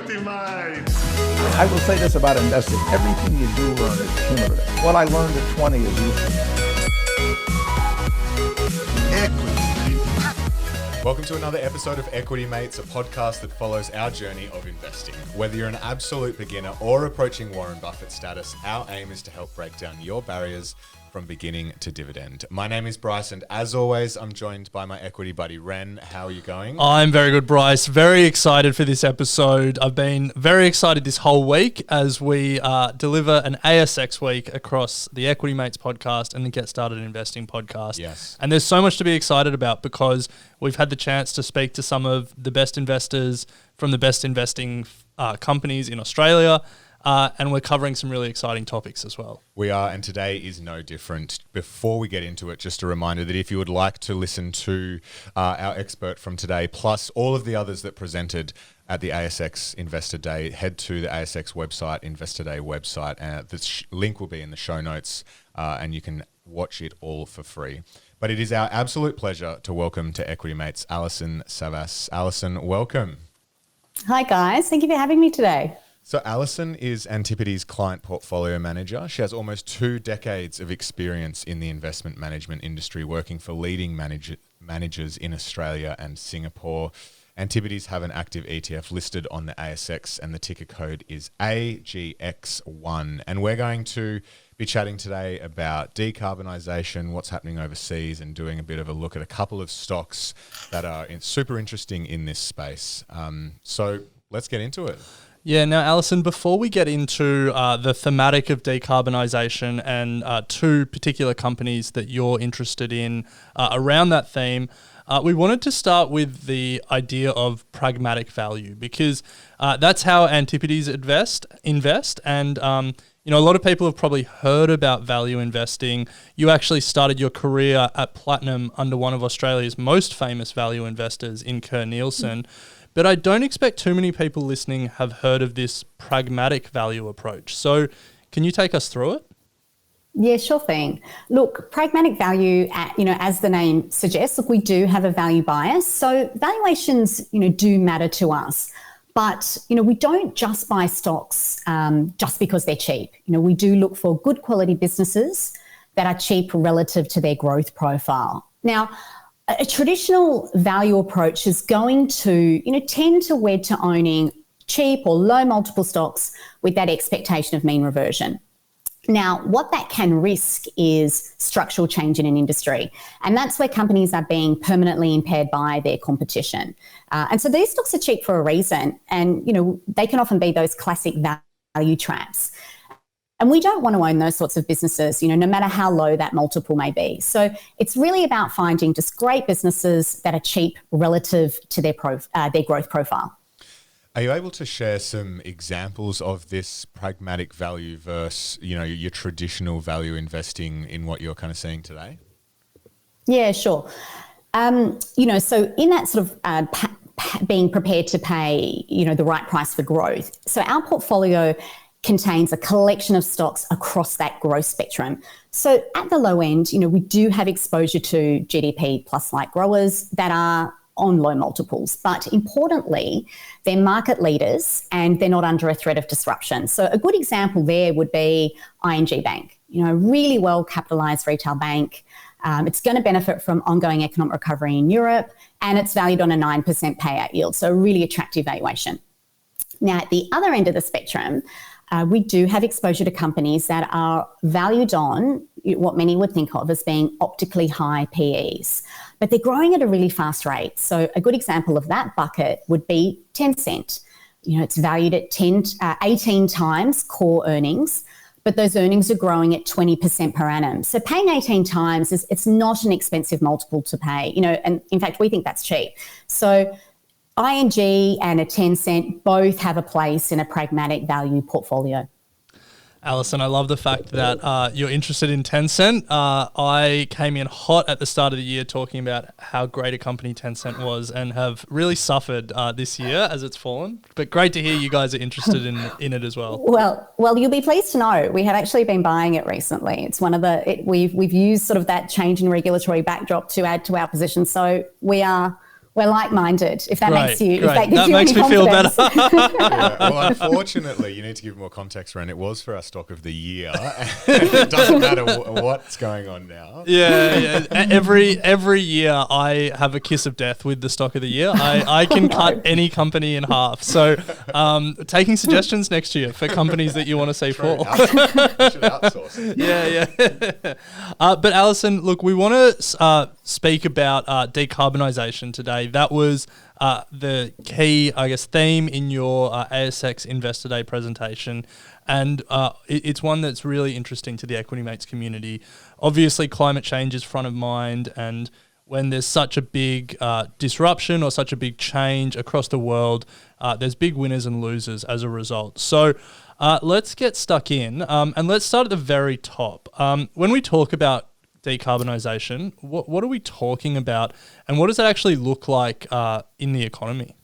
equity mate. I will say this about investing. Everything you do learn is cumulative. What I learned at 20 is useful. Welcome to another episode of Equity Mates, a podcast that follows our journey of investing. Whether you're an absolute beginner or approaching Warren Buffett status, our aim is to help break down your barriers from beginning to dividend. My name is Bryce, and as always, I'm joined by my equity buddy, Ren. How are you going? I'm very good, Bryce. Very excited for this episode. I've been very excited this whole week as we deliver an ASX week across the Equity Mates podcast and the Get Started Investing podcast. Yes. And there's so much to be excited about because we've had the chance to speak to some of the best investors from the best investing companies in Australia. And we're covering some really exciting topics as well. We are, and today is no different. Before we get into it, just a reminder that if you would like to listen to our expert from today, plus all of the others that presented at the ASX Investor Day, head to the ASX website, Investor Day website. The link will be in the show notes, and you can watch it all for free. But it is our absolute pleasure to welcome to Equity Mates, Alison Savas. Alison, welcome. Hi, guys. Thank you for having me today. So Alison is Antipodes Client Portfolio Manager. She has almost 2 decades of experience in the investment management industry, working for leading managers in Australia and Singapore. Antipodes have an active ETF listed on the ASX, and the ticker code is AGX1. And we're going to be chatting today about decarbonisation, what's happening overseas, and doing a bit of a look at a couple of stocks that are super interesting in this space. So let's get into it. Yeah, now, Alison, before we get into the thematic of decarbonisation and 2 particular companies that you're interested in around that theme, we wanted to start with the idea of pragmatic value because that's how Antipodes invest. And, a lot of people have probably heard about value investing. You actually started your career at Platinum under one of Australia's most famous value investors in Kerr Nielsen. But I don't expect too many people listening have heard of this pragmatic value approach. So can you take us through it? Yeah, sure thing. Look, pragmatic value, as the name suggests, we do have a value bias. So valuations, do matter to us. But, we don't just buy stocks just because they're cheap. We do look for good quality businesses that are cheap relative to their growth profile. Now, a traditional value approach is going to, tend to wed to owning cheap or low multiple stocks with that expectation of mean reversion. Now, what that can risk is structural change in an industry. And that's where companies are being permanently impaired by their competition. And so these stocks are cheap for a reason. And, they can often be those classic value traps. And we don't want to own those sorts of businesses, no matter how low that multiple may be. So it's really about finding just great businesses that are cheap relative to their growth profile. Are you able to share some examples of this pragmatic value versus, your traditional value investing in what you're kind of seeing today? Yeah, sure. So in that sort of being prepared to pay, the right price for growth. So our portfolio contains a collection of stocks across that growth spectrum. So at the low end, we do have exposure to GDP plus like growers that are on low multiples, but importantly, they're market leaders and they're not under a threat of disruption. So a good example there would be ING Bank, really well capitalized retail bank. It's going to benefit from ongoing economic recovery in Europe, and it's valued on a 9% payout yield. So a really attractive valuation. Now, at the other end of the spectrum, we do have exposure to companies that are valued on what many would think of as being optically high PEs, but they're growing at a really fast rate. So a good example of that bucket would be Tencent. It's valued at 18 times core earnings, but those earnings are growing at 20% per annum. So paying 18 times it's not an expensive multiple to pay, and in fact, we think that's cheap. So ING and a Tencent both have a place in a pragmatic value portfolio. Alison, I love the fact that you're interested in Tencent. I came in hot at the start of the year talking about how great a company Tencent was and have really suffered this year as it's fallen. But great to hear you guys are interested in it as well. Well, you'll be pleased to know we have actually been buying it recently. It's one of we've used sort of that change in regulatory backdrop to add to our position. So we are We're like-minded. If that makes you, great. if that gives that you makes any me feel confidence. better. Yeah. Well, unfortunately, you need to give more context, Ren. It was for our stock of the year. It doesn't matter what's going on now. Yeah. Every year I have a kiss of death with the stock of the year. I can cut any company in half. So taking suggestions next year for companies that you want to see fall. You should outsource it. Yeah. But Alison, look, we want to speak about decarbonisation today. That was the key, I guess, theme in your ASX Investor Day presentation. And it's one that's really interesting to the Equity Mates community. Obviously, climate change is front of mind, and when there's such a big disruption or such a big change across the world, there's big winners and losers as a result. So let's get stuck in, and let's start at the very top. When we talk about decarbonisation, what are we talking about, and what does that actually look like in the economy?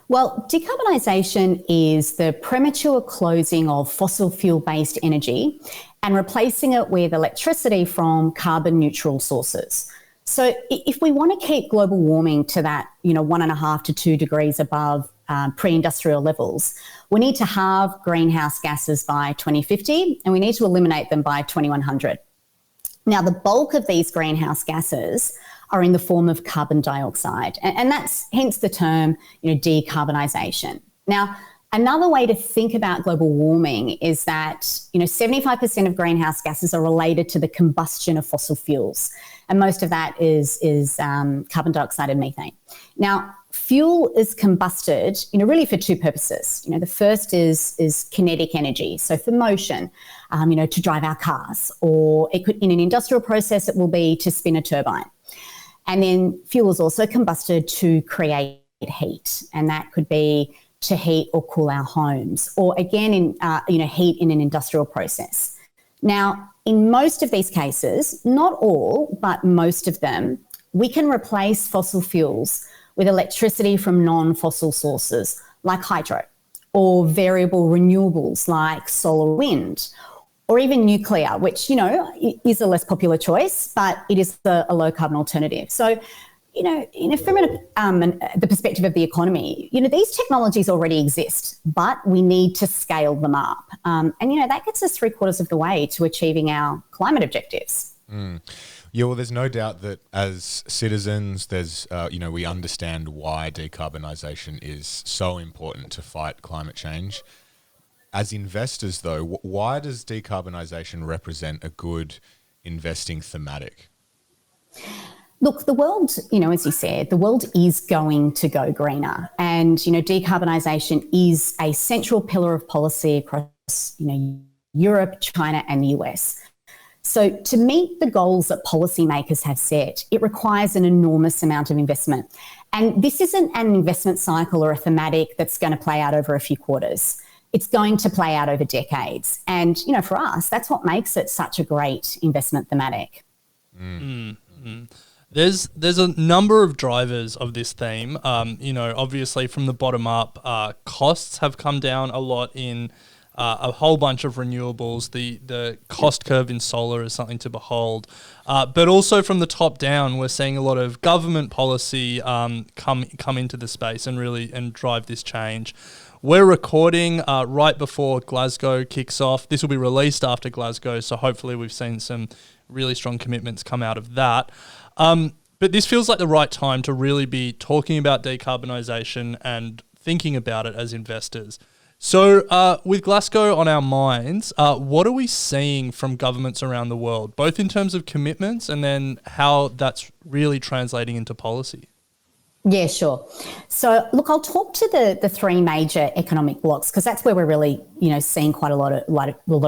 Well, decarbonisation is the premature closing of fossil fuel-based energy and replacing it with electricity from carbon neutral sources. So if we want to keep global warming to that, 1.5 to 2 degrees above pre-industrial levels, we need to halve greenhouse gases by 2050, and we need to eliminate them by 2100. Now, the bulk of these greenhouse gases are in the form of carbon dioxide, and that's hence the term, decarbonisation. Now, another way to think about global warming is that, 75% of greenhouse gases are related to the combustion of fossil fuels, and most of that is carbon dioxide and methane. Now, fuel is combusted, really for two purposes. The first is kinetic energy, so for motion, to drive our cars, or it could, in an industrial process, it will be to spin a turbine. And then fuel is also combusted to create heat, and that could be to heat or cool our homes, or again, heat in an industrial process. Now, in most of these cases, not all, but most of them, we can replace fossil fuels with electricity from non-fossil sources like hydro, or variable renewables like solar, wind, or even nuclear, which, is a less popular choice, but it is a low carbon alternative. So, from the perspective of the economy, these technologies already exist, but we need to scale them up. And that gets us 3/4 of the way to achieving our climate objectives. Yeah, well, there's no doubt that as citizens, we understand why decarbonisation is so important to fight climate change. As investors, though, why does decarbonisation represent a good investing thematic? Look, the world, as you said, the world is going to go greener. And, decarbonisation is a central pillar of policy across, Europe, China and the US. So to meet the goals that policymakers have set, it requires an enormous amount of investment. And this isn't an investment cycle or a thematic that's going to play out over a few quarters. It's going to play out over decades. And, for us, that's what makes it such a great investment thematic. There's a number of drivers of this theme. Obviously from the bottom up, costs have come down a lot in a whole bunch of renewables. The cost curve in solar is something to behold. But also from the top down, we're seeing a lot of government policy come into the space and drive this change. We're recording right before Glasgow kicks off. This will be released after Glasgow, so hopefully we've seen some really strong commitments come out of that. But this feels like the right time to really be talking about decarbonisation and thinking about it as investors. So with Glasgow on our minds, what are we seeing from governments around the world, both in terms of commitments and then how that's really translating into policy? Yeah, sure. So, look, I'll talk to the three major economic blocks because that's where we're really, seeing quite a lot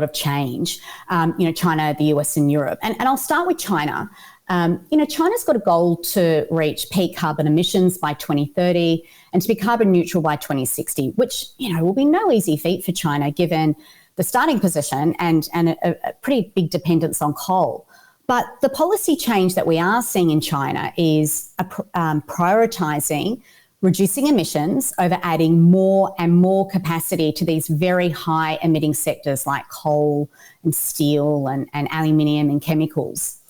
of change. China, the US, and Europe. And I'll start with China. China's got a goal to reach peak carbon emissions by 2030 and to be carbon neutral by 2060, which, will be no easy feat for China given the starting position and a pretty big dependence on coal. But the policy change that we are seeing in China is prioritising reducing emissions over adding more and more capacity to these very high emitting sectors like coal and steel and aluminium and chemicals.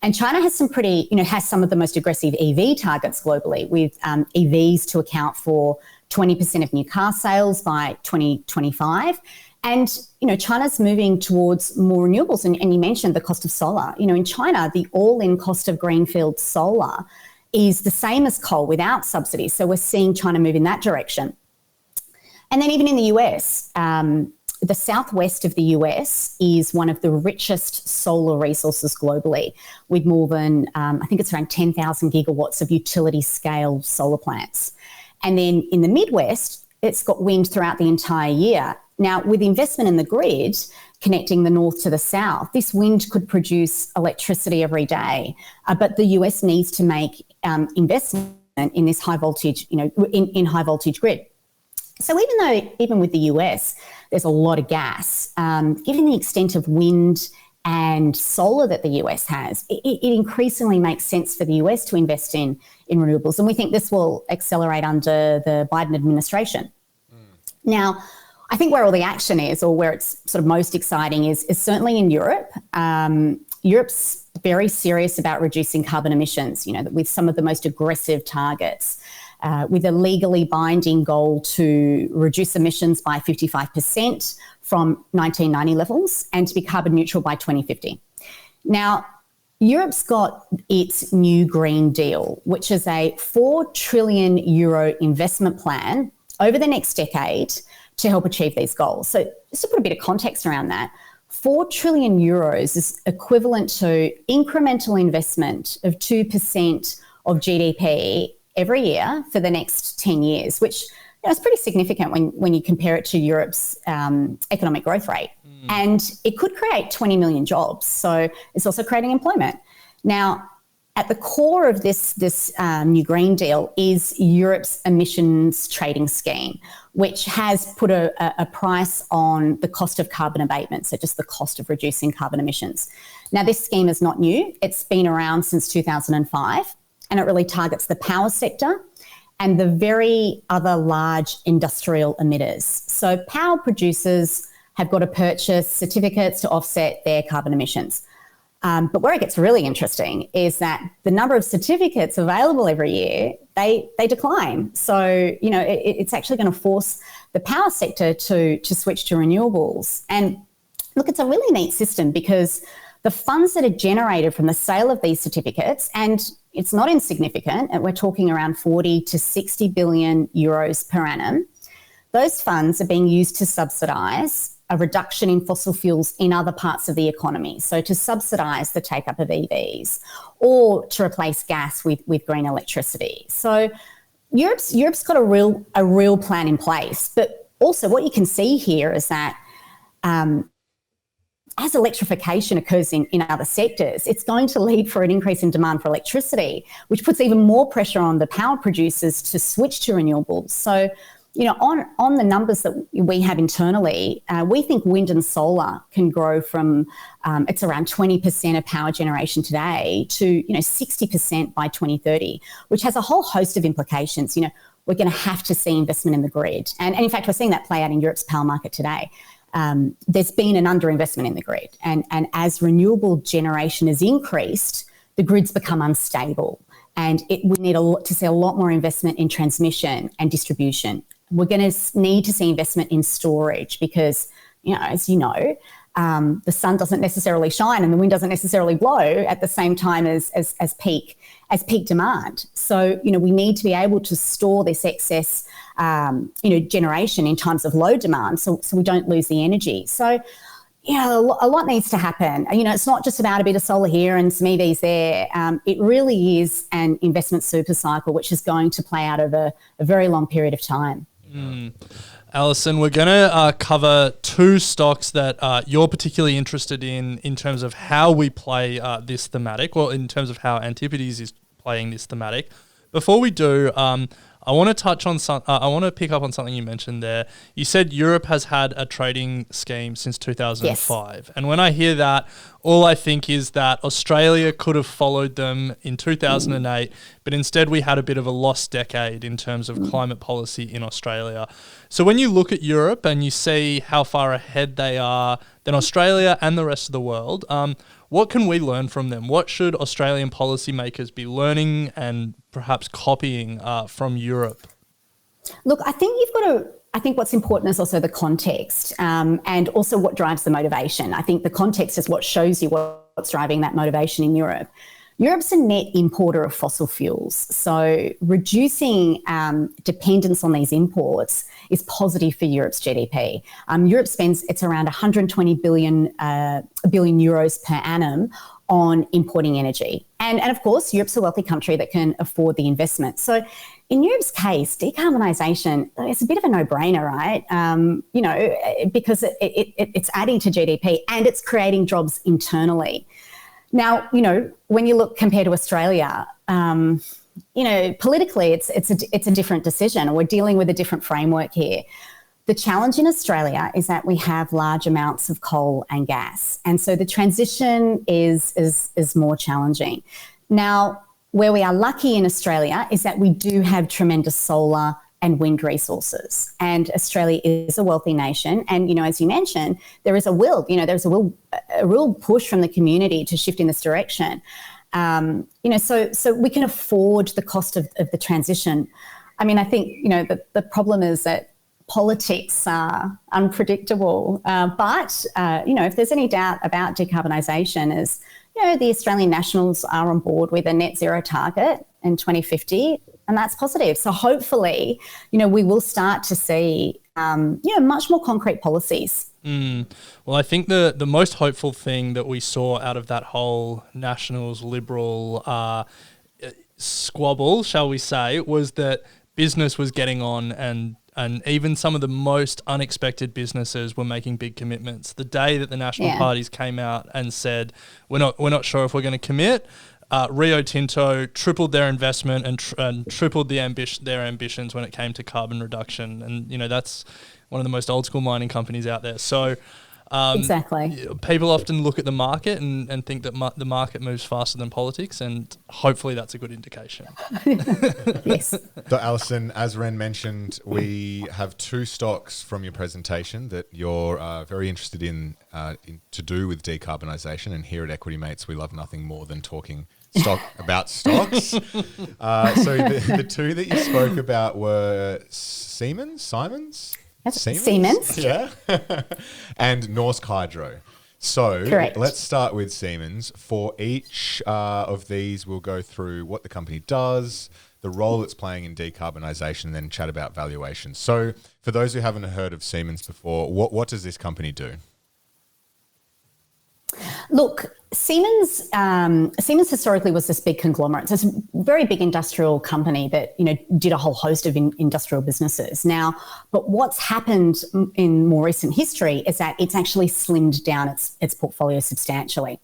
And China has some has some of the most aggressive EV targets globally, with EVs to account for 20% of new car sales by 2025. And, China's moving towards more renewables. And you mentioned the cost of solar. In China, the all-in cost of greenfield solar is the same as coal without subsidies. So we're seeing China move in that direction. And then even in the US, the southwest of the US is one of the richest solar resources globally, with more than, I think it's around 10,000 gigawatts of utility scale solar plants. And then in the Midwest, it's got wind throughout the entire year. Now, with investment in the grid connecting the north to the south, this wind could produce electricity every day. But the US needs to make investment in this high voltage, in high voltage grid. So even with the US, there's a lot of gas, given the extent of wind and solar that the US has, it increasingly makes sense for the US to invest in renewables. And we think this will accelerate under the Biden administration. Now, I think where all the action is, or where it's sort of most exciting, is certainly in Europe. Europe's very serious about reducing carbon emissions, with some of the most aggressive targets, with a legally binding goal to reduce emissions by 55% from 1990 levels and to be carbon neutral by 2050. Now, Europe's got its new Green Deal, which is a €4 trillion investment plan over the next decade to help achieve these goals. So just to put a bit of context around that, €4 trillion is equivalent to incremental investment of 2% of GDP every year for the next 10 years, which is pretty significant when you compare it to Europe's economic growth rate. And it could create 20 million jobs. So it's also creating employment. Now, at the core of this new Green Deal is Europe's emissions trading scheme, which has put a price on the cost of carbon abatement, so just the cost of reducing carbon emissions. Now, this scheme is not new. It's been around since 2005, and it really targets the power sector and the very other large industrial emitters. So power producers have got to purchase certificates to offset their carbon emissions. But where it gets really interesting is that the number of certificates available every year, they decline. So, it's actually going to force the power sector to switch to renewables. And look, it's a really neat system because the funds that are generated from the sale of these certificates, and it's not insignificant, and we're talking around 40 to 60 billion euros per annum, those funds are being used to subsidise a reduction in fossil fuels in other parts of the economy. So to subsidise the take-up of EVs or to replace gas with green electricity. So Europe's got a real plan in place. But also what you can see here is that as electrification occurs in other sectors, it's going to lead for an increase in demand for electricity, which puts even more pressure on the power producers to switch to renewables. So on the numbers that we have internally, we think wind and solar can grow from it's around 20% of power generation today to 60% by 2030, which has a whole host of implications. We're going to have to see investment in the grid, and in fact, we're seeing that play out in Europe's power market today. There's been an underinvestment in the grid, and as renewable generation has increased, the grids become unstable, and we need to see a lot more investment in transmission and distribution. We're going to need to see investment in storage because, as you know, the sun doesn't necessarily shine and the wind doesn't necessarily blow at the same time as peak demand. So, we need to be able to store this excess, generation in times of low demand so we don't lose the energy. So, a lot needs to happen. It's not just about a bit of solar here and some EVs there. It really is an investment super cycle, which is going to play out over a very long period of time. Alison, we're going to cover two stocks that you're particularly interested in terms of how we play this thematic, well, in terms of how Antipodes is playing this thematic. Before we do, I want to touch on I want to pick up on something you mentioned there. You said Europe has had a trading scheme since 2005. Yes. And when I hear that, all I think is that Australia could have followed them in 2008, but instead we had a bit of a lost decade in terms of climate policy in Australia. So when you look at Europe and you see how far ahead they are than Australia and the rest of the world, What can we learn from them? What should Australian policymakers be learning and perhaps copying from Europe? Look, I think what's important is also the context, and also what drives the motivation. I think the context is what shows you what's driving that motivation in Europe. Europe's a net importer of fossil fuels, so reducing dependence on these imports is positive for Europe's GDP. Europe spends, it's around 120 billion euros per annum on importing energy. And of course, Europe's a wealthy country that can afford the investment. So in Europe's case, decarbonisation, it's a bit of a no-brainer, right? Because it's adding to GDP and it's creating jobs internally. Now, when you look compared to Australia, politically, it's a different decision. We're dealing with a different framework here. The challenge in Australia is that we have large amounts of coal and gas, and so the transition is more challenging. Now, where we are lucky in Australia is that we do have tremendous solar and wind resources, and Australia is a wealthy nation. And as you mentioned, there is a real push from the community to shift in this direction. So we can afford the cost of the transition. I mean, I think the problem is that politics are unpredictable. But if there's any doubt about decarbonisation, is the Australian Nationals are on board with a net zero target in 2050, and that's positive. So hopefully, we will start to see much more concrete policies. Well, I think the most hopeful thing that we saw out of that whole Nationals Liberal squabble, shall we say, was that business was getting on, and even some of the most unexpected businesses were making big commitments. The day that the national parties came out and said, we're not sure if we're going to commit, Rio Tinto tripled their investment and tripled their ambitions when it came to carbon reduction. And, that's one of the most old school mining companies out there. So exactly. People often look at the market and think that the market moves faster than politics, and hopefully that's a good indication. Yes. So Alison, as Ren mentioned, we have two stocks from your presentation that you're very interested in to do with decarbonisation, and here at Equity Mates we love nothing more than talking about stocks. So the two that you spoke about were Siemens? Yeah. And Norsk Hydro. So correct. Let's start with Siemens. For each of these, we'll go through what the company does, the role it's playing in decarbonisation, and then chat about valuation. So for those who haven't heard of Siemens before, what does this company do? Look, Siemens historically was this big conglomerate. So it's a very big industrial company that, did a whole host of industrial businesses. Now, but what's happened in more recent history is that it's actually slimmed down its portfolio substantially.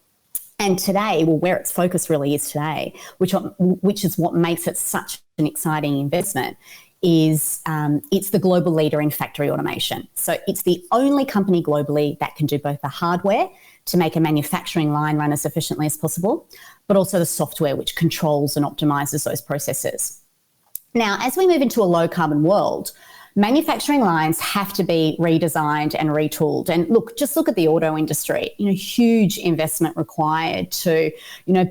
And today, where its focus really is today, which is what makes it such an exciting investment, is it's the global leader in factory automation. So it's the only company globally that can do both the hardware to make a manufacturing line run as efficiently as possible, but also the software which controls and optimizes those processes. Now, as we move into a low carbon world, manufacturing lines have to be redesigned and retooled. And just look at the auto industry, huge investment required to,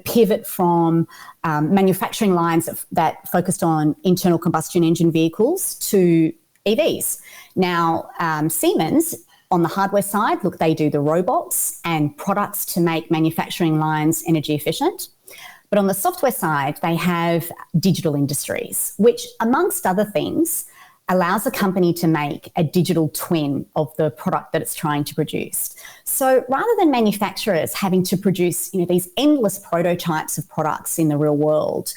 pivot from manufacturing lines that focused on internal combustion engine vehicles to EVs. Now, Siemens, on the hardware side, they do the robots and products to make manufacturing lines energy efficient. But on the software side, they have digital industries, which, amongst other things, allows a company to make a digital twin of the product that it's trying to produce. So rather than manufacturers having to produce, these endless prototypes of products in the real world,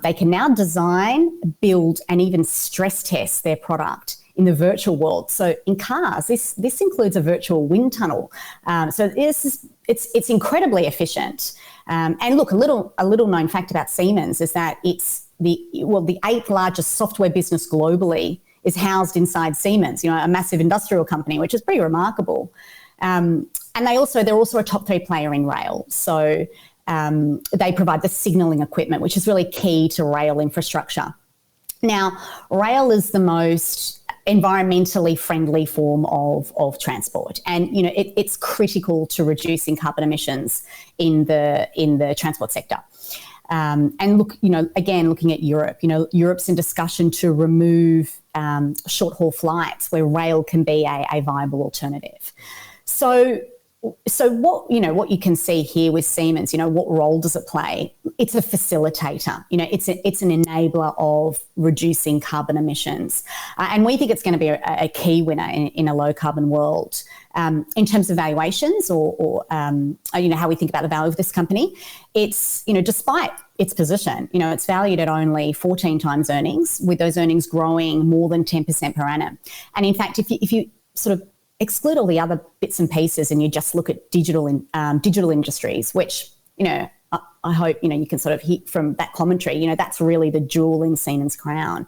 they can now design, build, and even stress test their product in the virtual world. So in cars, this includes a virtual wind tunnel. So it's incredibly efficient. And look, a little known fact about Siemens is that it's the 8th largest software business globally is housed inside Siemens, a massive industrial company, which is pretty remarkable. And they're also a top 3 player in rail. So they provide the signalling equipment, which is really key to rail infrastructure. Now, rail is the most environmentally friendly form of transport. And, you know, it's critical to reducing carbon emissions in the transport sector. And look, you know, again, looking at Europe, you know, Europe's in discussion to remove short haul flights where rail can be a viable alternative. So what you can see here with Siemens, you know, what role does it play? It's a facilitator. You know, it's an enabler of reducing carbon emissions, and we think it's going to be a key winner in a low carbon world. In terms of valuations or you know, how we think about the value of this company, it's, you know, despite its position, you know, it's valued at only 14 times earnings, with those earnings growing more than 10% per annum. And in fact, if you sort of exclude all the other bits and pieces and you just look at digital industries, which, you know, I hope, you know, you can sort of hear from that commentary, you know, that's really the jewel in Siemens' crown.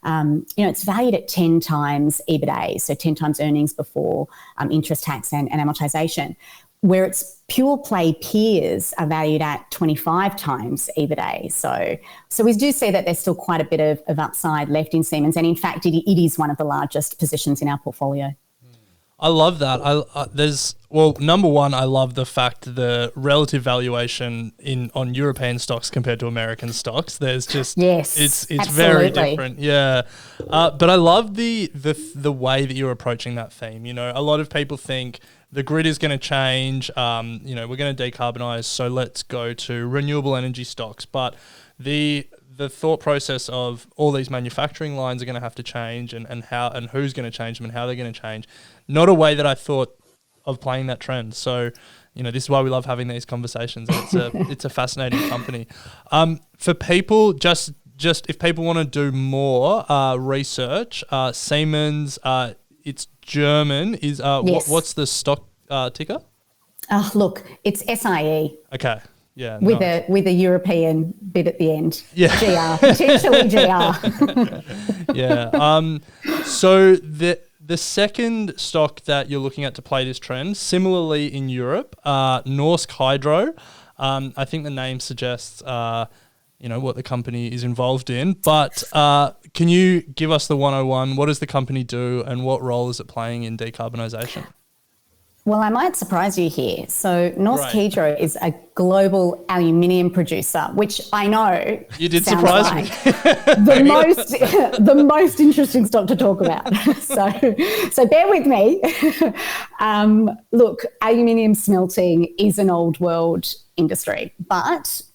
You know, it's valued at 10 times EBITDA, so 10 times earnings before interest, tax and amortization, where its pure play peers are valued at 25 times EBITDA. So we do see that there's still quite a bit of upside left in Siemens. And in fact, it is one of the largest positions in our portfolio. I love that. Number one, I love the fact the relative valuation on European stocks compared to American stocks. There's just it's very different. Yeah, but I love the way that you're approaching that theme. You know, a lot of people think the grid is going to change. You know, we're going to decarbonize, so let's go to renewable energy stocks. But the thought process of all these manufacturing lines are going to have to change, and who's going to change them and how they're going to change. Not a way that I thought of playing that trend. So, you know, this is why we love having these conversations. It's a fascinating company. For people, just if people want to do more research, Siemens, it's German. Yes. What's the stock ticker? Look, it's SIE. Okay. Yeah, with a European bit at the end. Yeah. GR, potentially GR. Yeah. So the second stock that you're looking at to play this trend, similarly in Europe, Norsk Hydro. I think the name suggests, you know, what the company is involved in. But can you give us the 101? What does the company do, and what role is it playing in decarbonisation? Well, I might surprise you here. So Norsk Hydro is a global aluminium producer, which I know you did surprise me. the most interesting stock to talk about. So bear with me. Look, aluminium smelting is an old world industry, but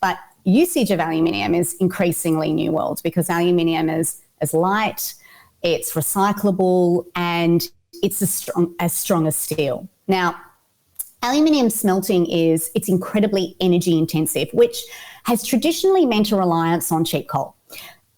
usage of aluminium is increasingly new world, because aluminium is light, it's recyclable, and it's as strong as steel. Now, aluminium smelting it's incredibly energy intensive, which has traditionally meant a reliance on cheap coal.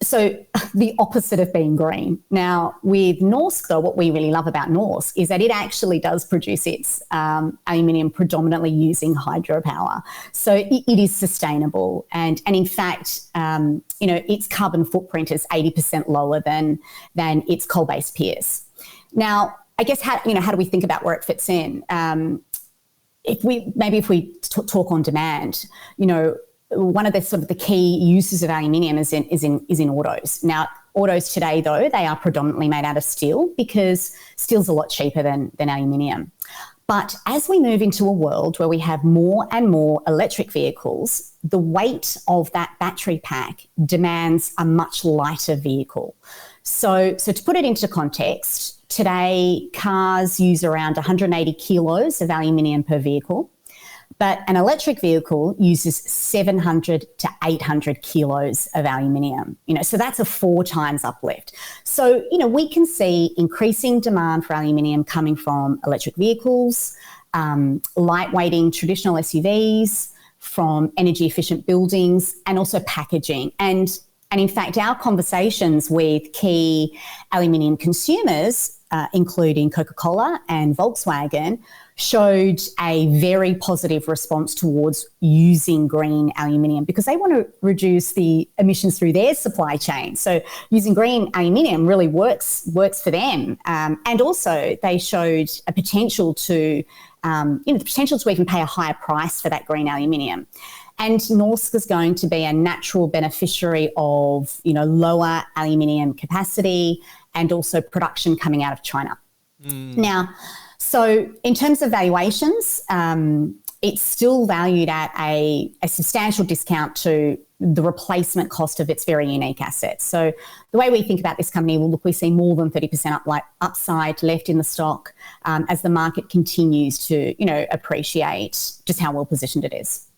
So the opposite of being green. Now, with Norsk, though, what we really love about Norsk is that it actually does produce its aluminium predominantly using hydropower. So it is sustainable. And in fact, you know, its carbon footprint is 80% lower than its coal-based peers. Now, I guess how do we think about where it fits in? If we talk on demand, you know, one of the sort of the key uses of aluminium is in autos. Now, autos today, though, they are predominantly made out of steel, because steel's a lot cheaper than aluminium. But as we move into a world where we have more and more electric vehicles, the weight of that battery pack demands a much lighter vehicle. So to put it into context, today cars use around 180 kilos of aluminium per vehicle, but an electric vehicle uses 700 to 800 kilos of aluminium. You know, so that's a 4 times uplift. So, you know, we can see increasing demand for aluminium coming from electric vehicles, lightweighting traditional SUVs, from energy efficient buildings, and also packaging. And in fact, our conversations with key aluminium consumers, including Coca-Cola and Volkswagen, showed a very positive response towards using green aluminium, because they want to reduce the emissions through their supply chain. So using green aluminium really works for them. And also they showed a potential to, the potential to even pay a higher price for that green aluminium. And Norsk is going to be a natural beneficiary of, you know, lower aluminium capacity and also production coming out of China. Now, so in terms of valuations, it's still valued at a substantial discount to the replacement cost of its very unique assets. So the way we think about this company, well, look, we see more than 30% upside left in the stock as the market continues to, appreciate just how well positioned it is.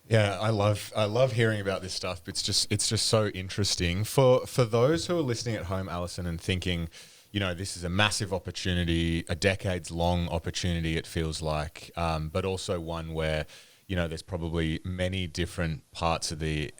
Yeah, I love hearing about this stuff. It's just so interesting for those who are listening at home, Alison, and thinking, this is a massive opportunity, a decades-long opportunity, it feels like, but also one where, there's probably many different parts of the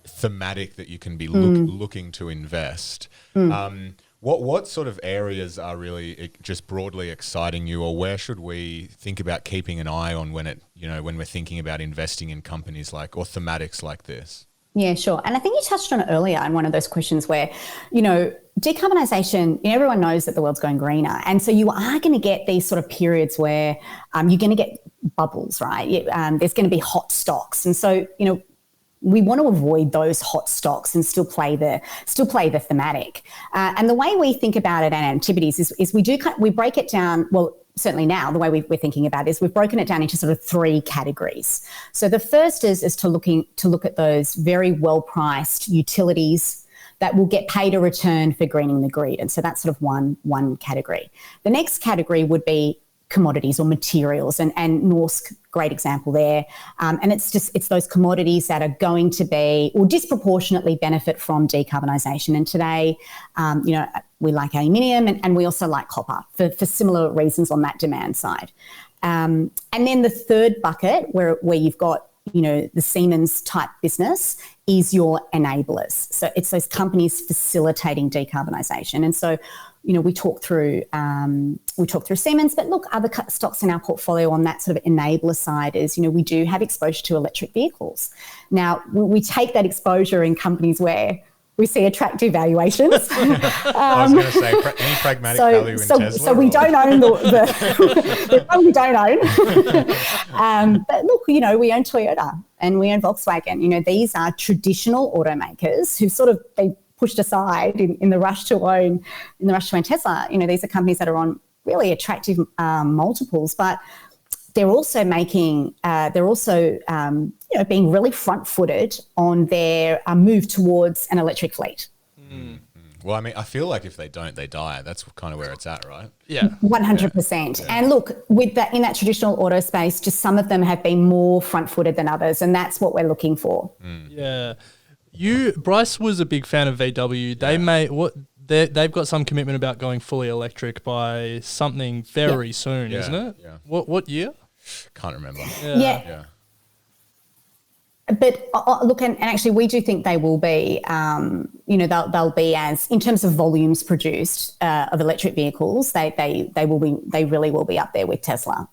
thematic that you can be looking to invest. What sort of areas are really just broadly exciting you, or where should we think about keeping an eye on when we're thinking about investing in companies or thematics like this? Yeah, sure. And I think you touched on it earlier in one of those questions where, decarbonisation, everyone knows that the world's going greener. And so you are going to get these sort of periods where you're going to get bubbles, right? There's going to be hot stocks. And so, we want to avoid those hot stocks and still play the thematic. And the way we think about it at Antipodes is we break it down, well, certainly now the way we're thinking about it is we've broken it down into sort of three categories. So the first is to look at those very well-priced utilities that will get paid a return for greening the grid. And so that's sort of one category. The next category would be commodities or materials, and Norsk, great example there. And it's those commodities that are going to be or disproportionately benefit from decarbonisation. And today, we like aluminium and we also like copper for similar reasons on that demand side. And then the third bucket where you've got, the Siemens type business is your enablers. So it's those companies facilitating decarbonisation. And so, we talk through Siemens, but look, other stocks in our portfolio on that sort of enabler side is, we do have exposure to electric vehicles. Now, we take that exposure in companies where we see attractive valuations. I was going to say, any pragmatic value in Tesla? So we don't own the one we don't own. But look, we own Toyota and we own Volkswagen. These are traditional automakers who they pushed aside in the rush to own Tesla. These are companies that are on really attractive multiples, but they're also being really front-footed on their move towards an electric fleet. Well, I mean, I feel like if they don't, they die. That's kind of where it's at, right? Yeah. 100%. Yeah. And look, with that, in that traditional auto space, just some of them have been more front-footed than others, and that's what we're looking for. Yeah. Bryce was a big fan of VW. They've got some commitment about going fully electric by something very soon, isn't it? Yeah. What year? Can't remember. Yeah. But look, and actually, we do think they will be. They'll be as in terms of volumes produced of electric vehicles. They really will be up there with Tesla.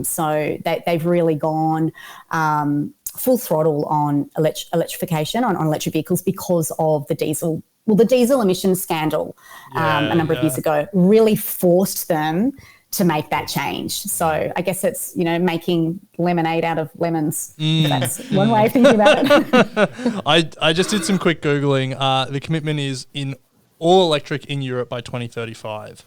So they've really gone full throttle on electrification on electric vehicles because of the diesel. Well, the diesel emissions scandal a number of years ago really forced them to make that change. So I guess it's, making lemonade out of lemons. That's one way of thinking about it. I just did some quick Googling. The commitment is in all electric in Europe by 2035.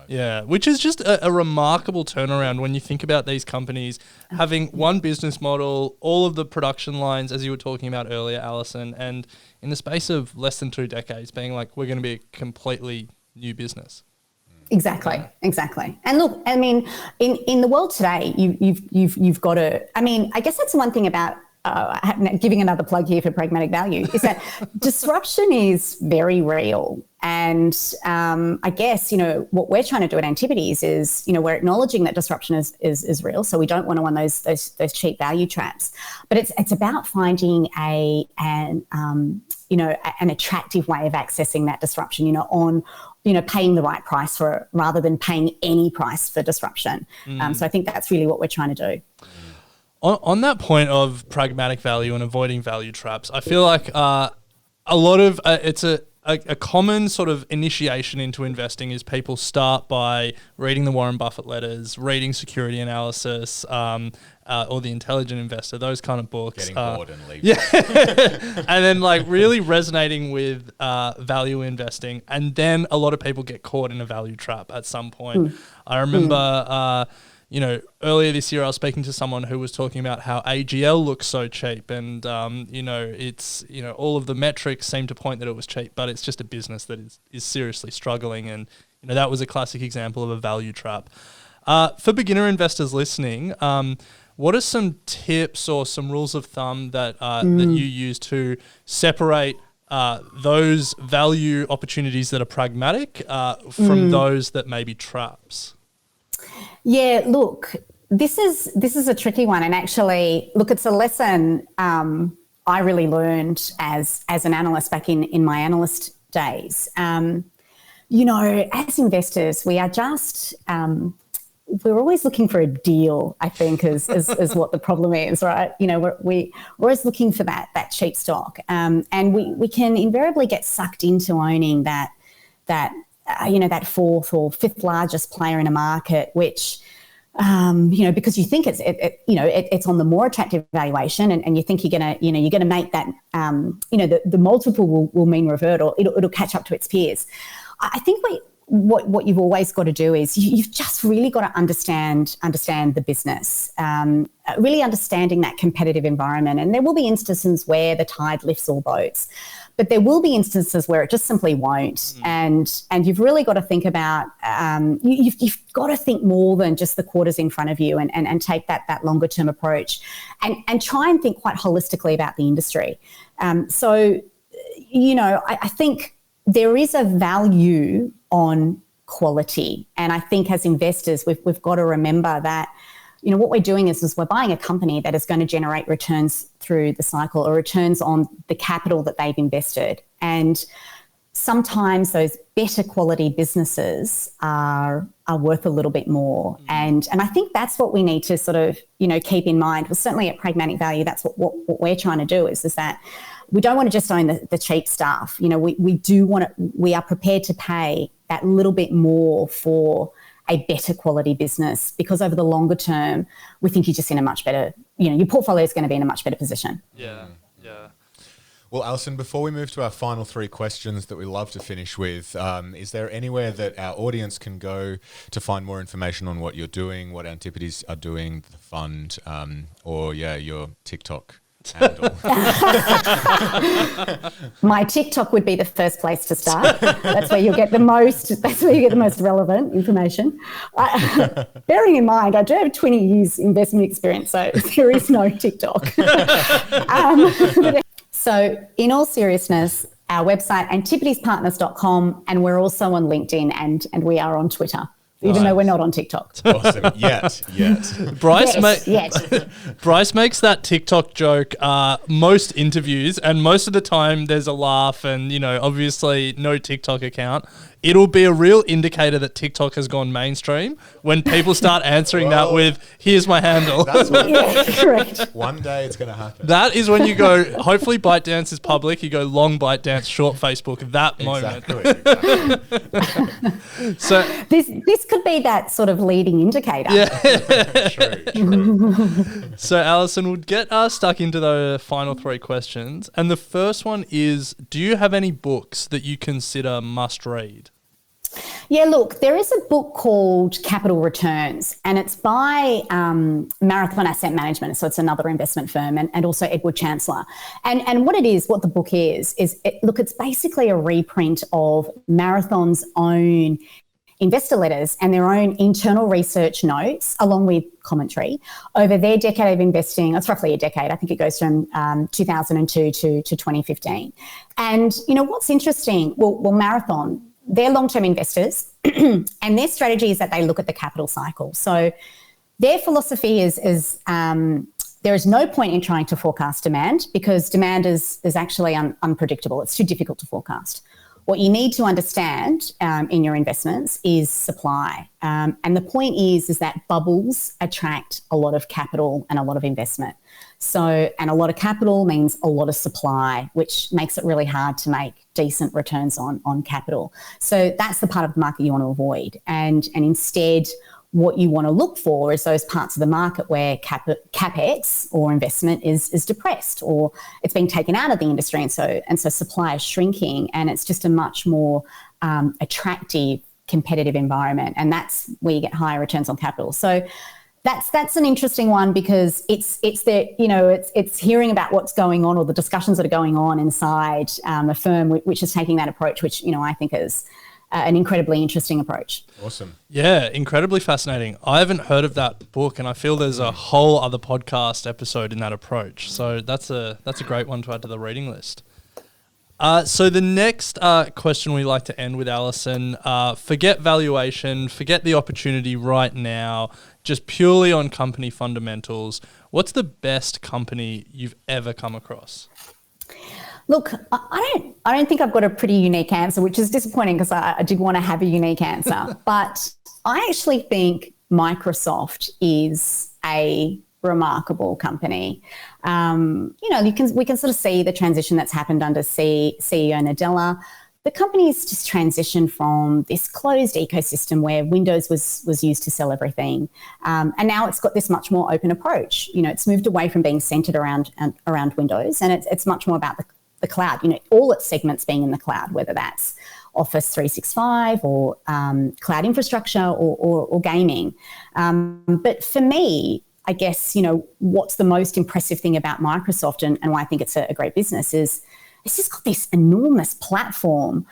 Yeah, which is just a remarkable turnaround when you think about these companies having one business model, all of the production lines, as you were talking about earlier, Alison, and in the space of less than 2 decades being like, we're going to be a completely new business. Exactly. And look, I mean, in the world today, you've got to. I mean, I guess that's one thing about giving another plug here for Pragmatic Value is that disruption is very real. And I guess what we're trying to do at Antipodes is we're acknowledging that disruption is real. So we don't want to run those cheap value traps. But it's about finding an attractive way of accessing that disruption. On paying the right price for it rather than paying any price for disruption. So I think that's really what we're trying to do. On that point of pragmatic value and avoiding value traps, I feel like a lot of a common sort of initiation into investing is people start by reading the Warren Buffett letters, reading Security Analysis, or The Intelligent Investor, those kind of books. Getting bored and leaving. Yeah. And then like really resonating with value investing. And then a lot of people get caught in a value trap at some point. I remember, earlier this year I was speaking to someone who was talking about how AGL looks so cheap and, it's, all of the metrics seem to point that it was cheap, but it's just a business that is seriously struggling. And, that was a classic example of a value trap. For beginner investors listening, what are some tips or some rules of thumb that that you use to separate those value opportunities that are pragmatic from those that may be traps? Yeah, look, this is a tricky one, and actually, look, it's a lesson I really learned as an analyst back in my analyst days. As investors, we are just we're always looking for a deal, I think, is what the problem is, right? We're always looking for that cheap stock, and we can invariably get sucked into owning that fourth or fifth largest player in a market, which because you think it's on the more attractive valuation, and you think you're gonna make that the multiple will mean revert, or it'll catch up to its peers. I think what you've always got to do is you've just really got to understand the business, really understanding that competitive environment. And there will be instances where the tide lifts all boats, but there will be instances where it just simply won't. And you've really got to think about, you've got to think more than just the quarters in front of you, and take that longer term approach, and try and think quite holistically about the industry. I think there is a value on quality. And I think as investors, we've got to remember that, what we're doing is we're buying a company that is going to generate returns through the cycle, or returns on the capital that they've invested. And sometimes those better quality businesses are worth a little bit more. And I think that's what we need to sort of, keep in mind. Well, certainly at Pragmatic Value, that's what we're trying to do is that we don't want to just own the cheap stuff. We are prepared to pay that little bit more for a better quality business, because over the longer term, we think you're just in a much better, your portfolio is going to be in a much better position. Yeah. Well, Alison, before we move to our final three questions that we love to finish with, is there anywhere that our audience can go to find more information on what you're doing, what Antipodes are doing, the fund, or your TikTok handle? My TikTok would be the first place to start. That's where you'll get the most. That's where you get the most relevant information. Bearing in mind, I do have 20 years investment experience, so there is no TikTok. So, in all seriousness, our website antipodespartners.com, and we're also on LinkedIn, and we are on Twitter. Even though we're not on TikTok. Awesome. Yet. Bryce, yes. Bryce makes that TikTok joke most interviews, and most of the time there's a laugh and, obviously no TikTok account. It'll be a real indicator that TikTok has gone mainstream when people start answering that with, here's my handle. That's what Correct. one day it's going to happen. That is when you go, hopefully ByteDance is public, you go long ByteDance, short Facebook, that moment. Exactly. So This could be that sort of leading indicator. Yeah. True. So Alison, we'll get stuck into the final three questions. And the first one is, do you have any books that you consider must read? Yeah, look, there is a book called Capital Returns, and it's by Marathon Asset Management. So it's another investment firm, and also Edward Chancellor. And what the book is it's basically a reprint of Marathon's own investor letters and their own internal research notes, along with commentary over their decade of investing. It's roughly a decade. I think it goes from 2002 to 2015. And, what's interesting, well, Marathon, they're long-term investors and their strategy is that they look at the capital cycle. So their philosophy is there is no point in trying to forecast demand, because demand is actually unpredictable. It's too difficult to forecast. what you need to understand in your investments is supply. And the point is that bubbles attract a lot of capital and a lot of investment. So, and a lot of capital means a lot of supply, which makes it really hard to make decent returns on capital. So that's the part of the market you want to avoid. And instead, what you want to look for is those parts of the market where capex or investment is depressed, or it's being taken out of the industry, and so supply is shrinking, and it's just a much more attractive, competitive environment, and that's where you get higher returns on capital. So that's an interesting one, because it's hearing about what's going on, or the discussions that are going on inside a firm which is taking that approach, which I think is an incredibly interesting approach. Awesome. Yeah, incredibly fascinating. I haven't heard of that book, and I feel there's a whole other podcast episode in that approach. So that's a great one to add to the reading list. So the next question we like to end with, Alison, forget valuation, forget the opportunity right now, just purely on company fundamentals. What's the best company you've ever come across? Look, I don't think I've got a pretty unique answer, which is disappointing, because I did want to have a unique answer. But I actually think Microsoft is a remarkable company. We can sort of see the transition that's happened under CEO Nadella. The company's just transitioned from this closed ecosystem where Windows was used to sell everything, and now it's got this much more open approach. It's moved away from being centered around Windows, and it's much more about the cloud. All its segments being in the cloud, whether that's Office 365 or cloud infrastructure or gaming. But for me, I guess, what's the most impressive thing about Microsoft and why I think it's a great business is it's just got this enormous platform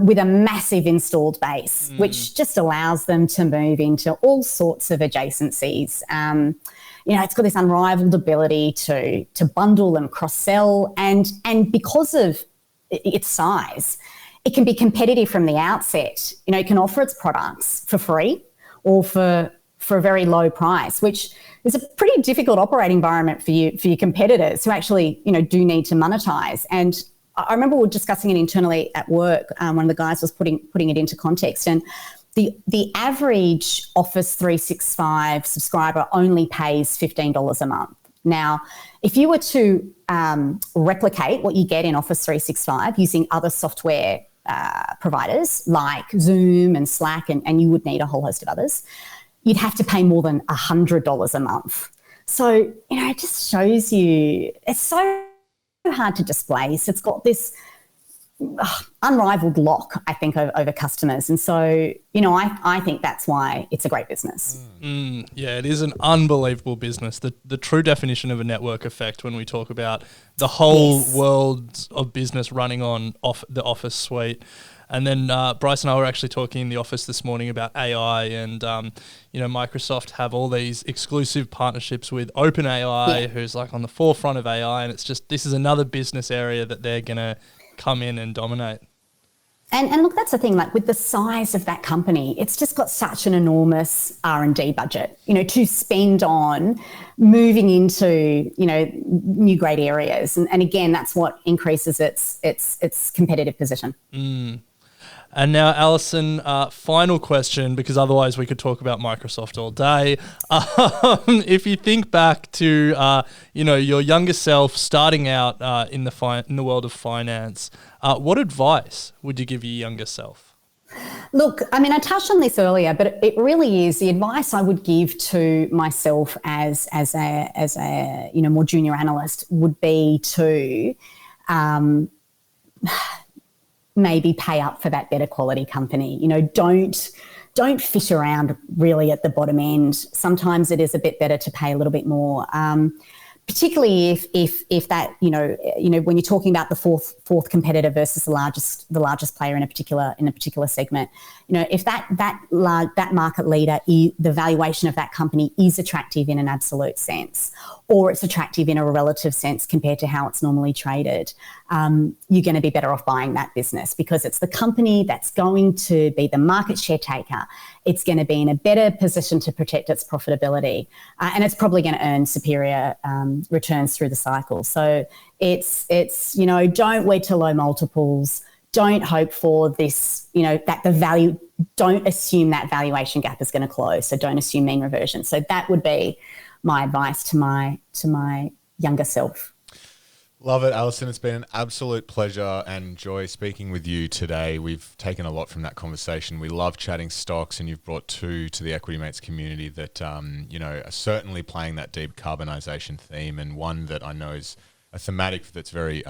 with a massive installed base, which just allows them to move into all sorts of adjacencies. It's got this unrivaled ability to bundle and cross-sell, and because of its size, it can be competitive from the outset. It can offer its products for free or for a very low price, which is a pretty difficult operating environment for your competitors who actually, do need to monetize. And I remember we were discussing it internally at work. One of the guys was putting it into context, and the average Office 365 subscriber only pays $15 a month. Now, if you were to replicate what you get in Office 365 using other software providers like Zoom and Slack, and you would need a whole host of others, you'd have to pay more than $100 a month. So, it just shows you it's so hard to displace. It's got this unrivaled lock, I think, over customers. And so, I think that's why it's a great business. Yeah, it is an unbelievable business. The true definition of a network effect when we talk about the whole world of business running on the Office suite. And then Bryce and I were actually talking in the office this morning about AI, and Microsoft have all these exclusive partnerships with OpenAI, who's like on the forefront of AI, and it's just, this is another business area that they're gonna come in and dominate. And look, that's the thing, like with the size of that company, it's just got such an enormous R&D budget, to spend on moving into, new great areas. And again, that's what increases its competitive position. And now, Alison, final question, because otherwise we could talk about Microsoft all day. If you think back to, your younger self starting out in the world of finance, what advice would you give your younger self? Look, I touched on this earlier, but it really is the advice I would give to myself as a more junior analyst would be to maybe pay up for that better quality company. Don't fish around really at the bottom end. Sometimes it is a bit better to pay a little bit more. Particularly if that when you're talking about the fourth competitor versus the largest player in a particular segment, if that market leader, the valuation of that company is attractive in an absolute sense, or it's attractive in a relative sense compared to how it's normally traded, you're going to be better off buying that business, because it's the company that's going to be the market share taker. It's going to be in a better position to protect its profitability, and it's probably going to earn superior returns through the cycle. So it's don't wait to low multiples. don't hope for this, that the value, don't assume that valuation gap is going to close. So don't assume mean reversion. So that would be my advice to my younger self. Love it, Alison. It's been an absolute pleasure and joy speaking with you today. We've taken a lot from that conversation. We love chatting stocks, and you've brought two to the Equity Mates community that, are certainly playing that decarbonisation theme, and one that I know is a thematic that's very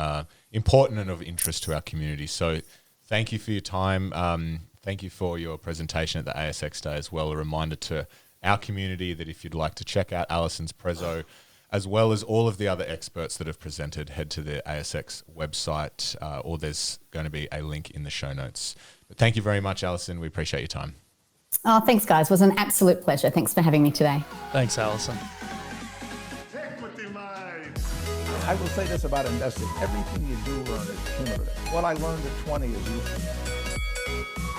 important and of interest to our community. So thank you for your time. Thank you for your presentation at the ASX Day as well. A reminder to our community that if you'd like to check out Alison's prezzo, as well as all of the other experts that have presented, head to the ASX website, or there's going to be a link in the show notes. But thank you very much, Alison. We appreciate your time. Oh, thanks, guys. It was an absolute pleasure. Thanks for having me today. Thanks, Alison. I will say this about investing. Everything you do learn is cumulative. What I learned at 20 is useful.